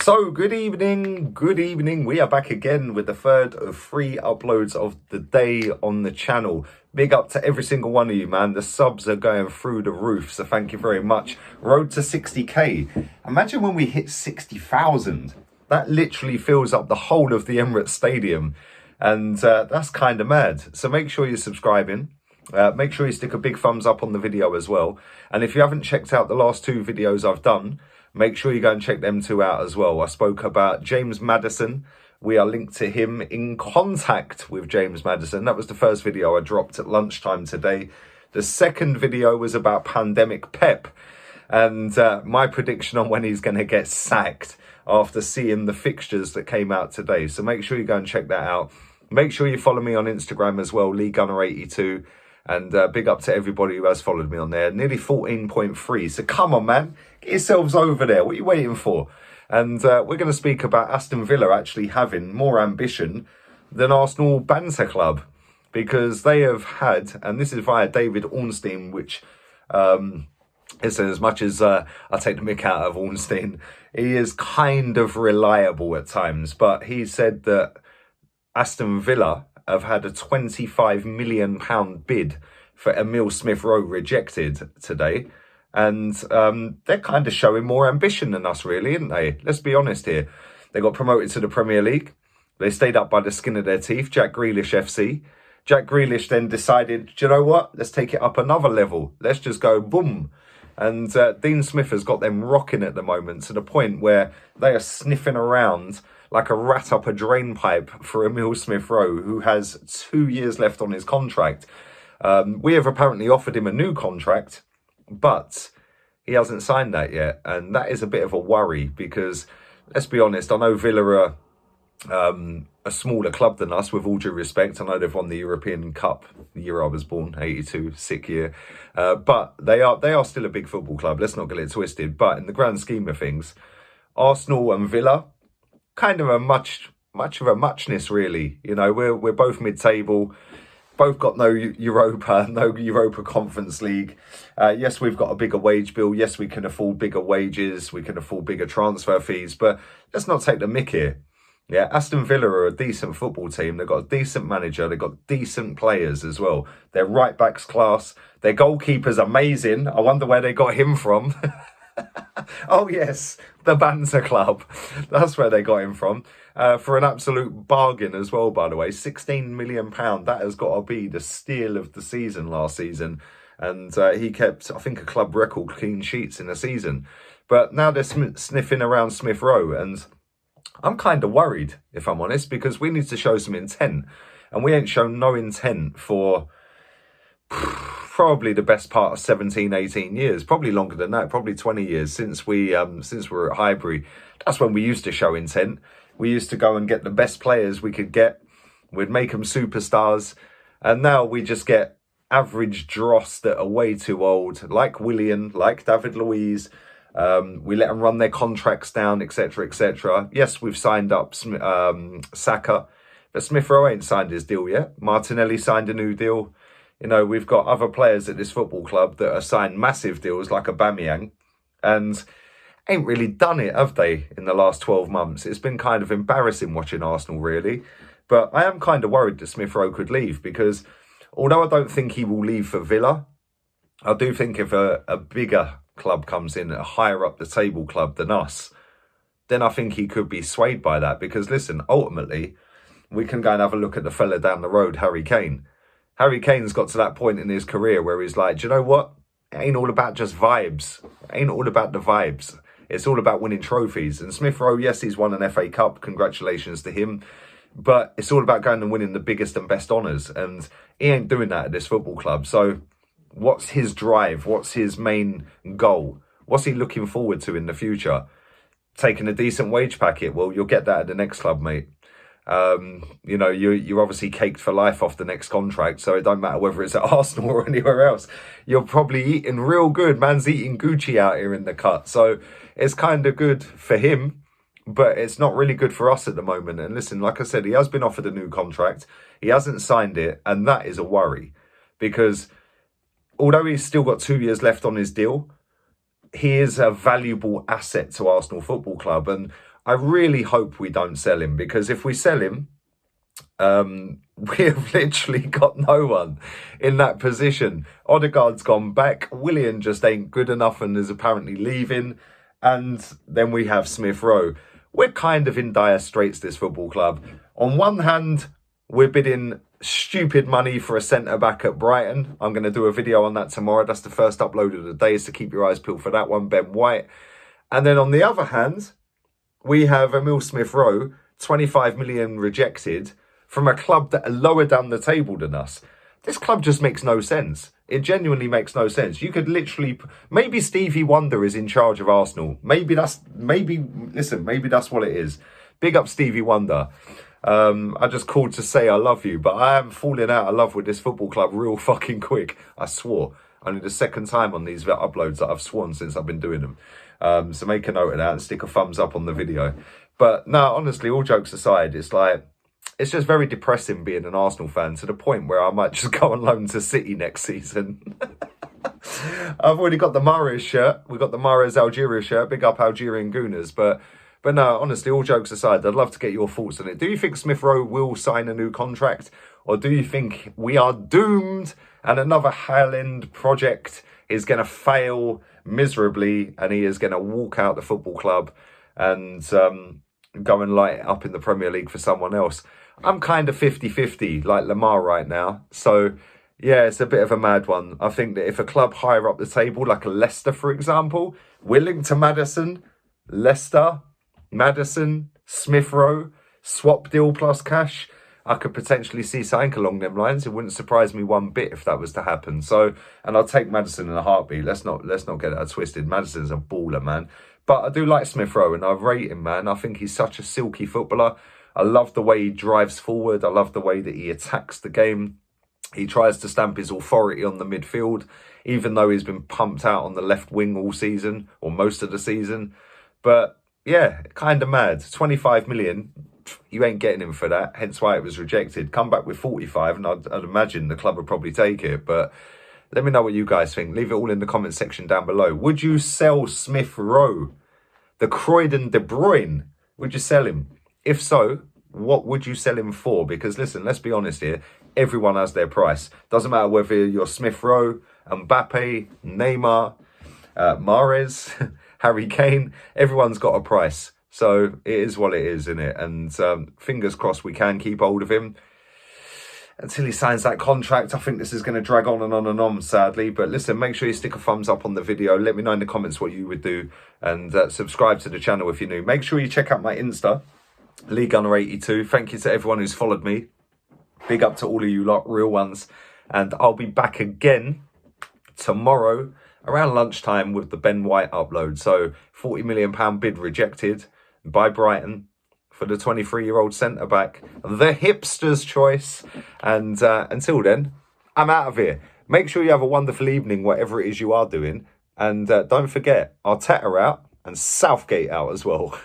So, good evening, good evening. We are back again with the third of 3 uploads of the day on the channel. Big up to every single one of you, man. The subs are going through the roof, so thank you very much. Road to 60k. Imagine when we hit 60,000. That literally fills up the whole of the Emirates Stadium, and that's kind of mad. So make sure you're subscribing. Make sure you stick a big thumbs up on the video as well. And if you haven't checked out the last 2 videos I've done, make sure you go and check them 2 out as well. I spoke about James Maddison. We are linked to him, in contact with James Maddison. That was the first video I dropped at lunchtime today. The second video was about Pandemic Pep and my prediction on when he's going to get sacked after seeing the fixtures that came out today. So make sure you go and check that out. Make sure you follow me on Instagram as well, LeeGunner82. And big up to everybody who has followed me on there. Nearly 14.3. So come on, man. Get yourselves over there. What are you waiting for? And we're going to speak about Aston Villa actually having more ambition than Arsenal Banter Club. Because they have had, and this is via David Ornstein, which is as much as I take the mick out of Ornstein, he is kind of reliable at times. But he said that Aston Villa have had a £25 million bid for Emile Smith-Rowe rejected today. And they're kind of showing more ambition than us, really, aren't they? Let's be honest here. They got promoted to the Premier League. They stayed up by the skin of their teeth, Jack Grealish FC. Jack Grealish then decided, do you know what? Let's take it up another level. Let's just go boom. And Dean Smith has got them rocking at the moment to the point where they are sniffing around like a rat up a drain pipe for Emile Smith-Rowe, who has 2 years left on his contract. We have apparently offered him a new contract, but he hasn't signed that yet. And that is a bit of a worry because, let's be honest, I know Villa are a smaller club than us, with all due respect. I know they've won the European Cup the year I was born, 82, sick year. But they are still a big football club. Let's not get it twisted. But in the grand scheme of things, Arsenal and Villa, kind of a much of a muchness, really. You know, we're both mid-table, both got no Europa Conference League. Yes, we've got a bigger wage bill. Yes, we can afford bigger wages. We can afford bigger transfer fees. But let's not take the mick here. Yeah, Aston Villa are a decent football team. They've got a decent manager. They've got decent players as well. Their right back's class. Their goalkeeper's amazing. I wonder where they got him from. Oh, yes, the Banter Club. That's where they got him from. For an absolute bargain as well, by the way. £16 million. That has got to be the steal of the season last season. And he kept, I think, a club record clean sheets in a season. But now they're sniffing around Smith-Rowe. And I'm kind of worried, if I'm honest, because we need to show some intent. And we ain't shown no intent for probably the best part of 17, 18 years, probably longer than that, probably 20 years since we were at Highbury. That's when we used to show intent. We used to go and get the best players we could get. We'd make them superstars. And now we just get average dross that are way too old, like Willian, like David Luiz. We let them run their contracts down, etc., etc. Yes, we've signed up Saka, but Smith-Rowe ain't signed his deal yet. Martinelli signed a new deal. You know, we've got other players at this football club that are signed massive deals like Aubameyang and ain't really done it, have they, in the last 12 months? It's been kind of embarrassing watching Arsenal, really. But I am kind of worried that Smith-Rowe could leave because although I don't think he will leave for Villa, I do think if a bigger club comes in, a higher up the table club than us, then I think he could be swayed by that. Because, listen, ultimately, we can go and have a look at the fella down the road, Harry Kane. Harry Kane's got to that point in his career where he's like, do you know what? It ain't all about just vibes. It ain't all about the vibes. It's all about winning trophies. And Smith-Rowe, yes, he's won an FA Cup. Congratulations to him. But it's all about going and winning the biggest and best honours. And he ain't doing that at this football club. So what's his drive? What's his main goal? What's he looking forward to in the future? Taking a decent wage packet? Well, you'll get that at the next club, mate. You know, you're obviously caked for life off the next contract, so it don't matter whether it's at Arsenal or anywhere else. You're probably eating real good. Man's eating Gucci out here in the cut. So it's kind of good for him, but it's not really good for us at the moment. And listen, like I said, he has been offered a new contract. He hasn't signed it, and that is a worry. Because although he's still got 2 years left on his deal, he is a valuable asset to Arsenal Football Club. And I really hope we don't sell him, because if we sell him, we have literally got no one in that position. Odegaard's gone back. Willian just ain't good enough and is apparently leaving. And then we have Smith Rowe. We're kind of in dire straits, this football club. On one hand, we're bidding stupid money for a centre-back at Brighton. I'm going to do a video on that tomorrow. That's the first upload of the day, so keep your eyes peeled for that one, Ben White. And then on the other hand, we have Emile Smith Rowe, 25 million rejected, from a club that are lower down the table than us. This club just makes no sense. It genuinely makes no sense. You could literally, maybe Stevie Wonder is in charge of Arsenal. Maybe that's what it is. Big up Stevie Wonder. I just called to say I love you, but I am falling out of love with this football club real fucking quick. I swore. Only the second time on these uploads that I've sworn since I've been doing them. So make a note of that and stick a thumbs up on the video. But no, honestly, all jokes aside, it's just very depressing being an Arsenal fan, to the point where I might just go on loan to City next season. I've already got the Mahrez shirt. We've got the Mahrez Algeria shirt. Big up Algerian Gooners. But no, honestly, all jokes aside, I'd love to get your thoughts on it. Do you think Smith Rowe will sign a new contract? Or do you think we are doomed and another Highland project is going to fail miserably and he is going to walk out the football club and go and light it up in the Premier League for someone else? I'm kind of 50-50 like Lamar right now. So, yeah, it's a bit of a mad one. I think that if a club higher up the table, like a Leicester, for example, we're linked to Maddison, Leicester, Maddison, Smith Rowe, swap deal plus cash, I could potentially see something along them lines. It wouldn't surprise me one bit if that was to happen. So, and I'll take Maddison in a heartbeat. Let's not get that twisted. Maddison's a baller, man. But I do like Smith Rowe and I rate him, man. I think he's such a silky footballer. I love the way he drives forward. I love the way that he attacks the game. He tries to stamp his authority on the midfield, even though he's been pumped out on the left wing all season, or most of the season. But yeah, kind of mad. 25 million, you ain't getting him for that. Hence why it was rejected. Come back with 45 and I'd imagine the club would probably take it. But let me know what you guys think. Leave it all in the comment section down below. Would you sell Smith Rowe? The Croydon De Bruyne? Would you sell him? If so, what would you sell him for? Because listen, let's be honest here. Everyone has their price. Doesn't matter whether you're Smith Rowe, Mbappe, Neymar, Mahrez, Harry Kane. Everyone's got a price. So it is what it is, isn't it? And fingers crossed we can keep hold of him until he signs that contract. I think this is going to drag on and on and on, sadly. But listen, make sure you stick a thumbs up on the video. Let me know in the comments what you would do. And subscribe to the channel if you're new. Make sure you check out my Insta, LeeGunner82. Thank you to everyone who's followed me. Big up to all of you lot, real ones. And I'll be back again tomorrow around lunchtime with the Ben White upload. So £40 million bid rejected by Brighton for the 23-year-old centre-back. The hipster's choice. And until then, I'm out of here. Make sure you have a wonderful evening, whatever it is you are doing. And don't forget, Arteta out and Southgate out as well.